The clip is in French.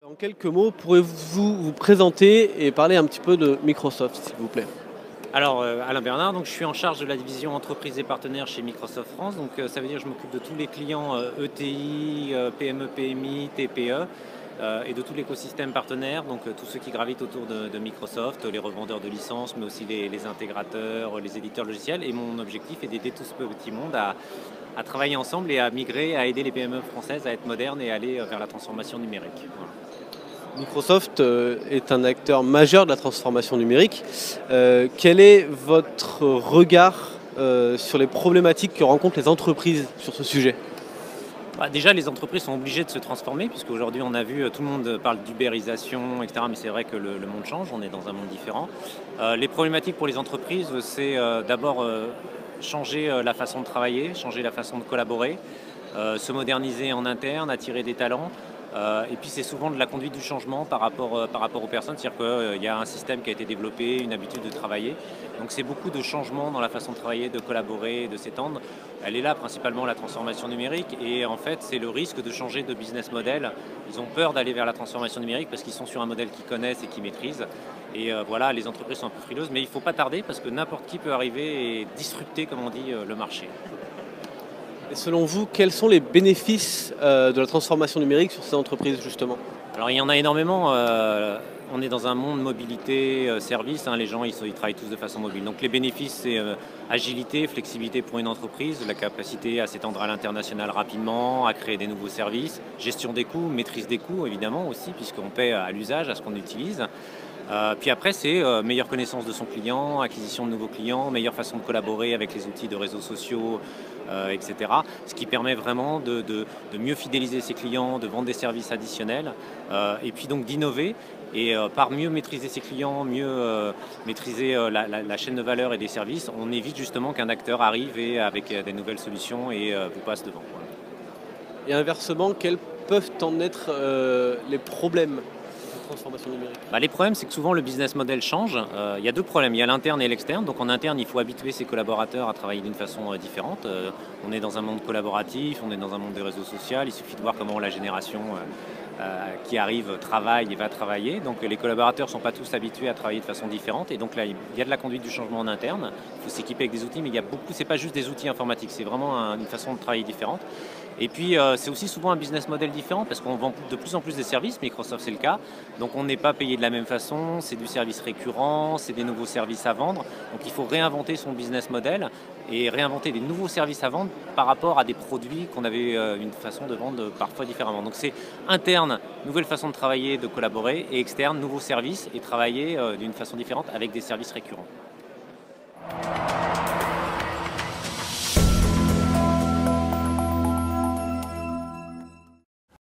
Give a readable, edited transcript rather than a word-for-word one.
En quelques mots, pourriez-vous vous présenter et parler un petit peu de Microsoft, s'il vous plaît? Alors, Alain Bernard, donc je suis en charge de la division entreprises et partenaires chez Microsoft France. Donc, ça veut dire que je m'occupe de tous les clients ETI, PME, PMI, TPE et de tout l'écosystème partenaire. Donc, tous ceux qui gravitent autour de Microsoft, les revendeurs de licences, mais aussi les intégrateurs, les éditeurs logiciels. Et mon objectif est d'aider tout ce petit monde à travailler ensemble et à migrer, à aider les PME françaises à être modernes et à aller vers la transformation numérique. Voilà. Microsoft est un acteur majeur de la transformation numérique. Quel est votre regard sur les problématiques que rencontrent les entreprises sur ce sujet? Déjà, les entreprises sont obligées de se transformer, puisqu'aujourd'hui, on a vu, tout le monde parle d'ubérisation, etc. Mais c'est vrai que le monde change, on est dans un monde différent. Les problématiques pour les entreprises, c'est d'abord changer la façon de travailler, changer la façon de collaborer, se moderniser en interne, attirer des talents. Et puis c'est souvent de la conduite du changement par rapport aux personnes, c'est-à-dire qu'il y a un système qui a été développé, une habitude de travailler. Donc c'est beaucoup de changements dans la façon de travailler, de collaborer, de s'étendre. Elle est là principalement la transformation numérique et en fait c'est le risque de changer de business model. Ils ont peur d'aller vers la transformation numérique parce qu'ils sont sur un modèle qu'ils connaissent et qu'ils maîtrisent. Et voilà, les entreprises sont un peu frileuses, mais il ne faut pas tarder parce que n'importe qui peut arriver et disrupter, comme on dit, le marché. Et selon vous, quels sont les bénéfices de la transformation numérique sur ces entreprises, justement? Alors il y en a énormément. On est dans un monde mobilité, service. Les gens ils travaillent tous de façon mobile. Donc les bénéfices, c'est agilité, flexibilité pour une entreprise, la capacité à s'étendre à l'international rapidement, à créer des nouveaux services, gestion des coûts, maîtrise des coûts évidemment aussi, puisqu'on paie à l'usage, à ce qu'on utilise. Puis après, c'est meilleure connaissance de son client, acquisition de nouveaux clients, meilleure façon de collaborer avec les outils de réseaux sociaux, etc. Ce qui permet vraiment de mieux fidéliser ses clients, de vendre des services additionnels, et puis donc d'innover. Et par mieux maîtriser ses clients, mieux maîtriser la chaîne de valeur et des services, on évite justement qu'un acteur arrive et avec des nouvelles solutions et vous passe devant. Voilà. Et inversement, quels peuvent en être les problèmes de la transformation numérique? Les problèmes, c'est que souvent le business model change. Il y a deux problèmes, il y a l'interne et l'externe. Donc en interne, il faut habituer ses collaborateurs à travailler d'une façon différente. On est dans un monde collaboratif, on est dans un monde des réseaux sociaux. Il suffit de voir comment la génération qui arrive travaille et va travailler. Donc les collaborateurs ne sont pas tous habitués à travailler de façon différente. Et donc là, il y a de la conduite du changement en interne. Il faut s'équiper avec des outils, mais il y a beaucoup. C'est pas juste des outils informatiques, c'est vraiment une façon de travailler différente. Et puis c'est aussi souvent un business model différent parce qu'on vend de plus en plus de services, Microsoft c'est le cas, donc on n'est pas payé de la même façon, c'est du service récurrent, c'est des nouveaux services à vendre, donc il faut réinventer son business model et réinventer des nouveaux services à vendre par rapport à des produits qu'on avait une façon de vendre parfois différemment. Donc c'est interne, nouvelle façon de travailler, de collaborer, et externe, nouveaux services et travailler d'une façon différente avec des services récurrents.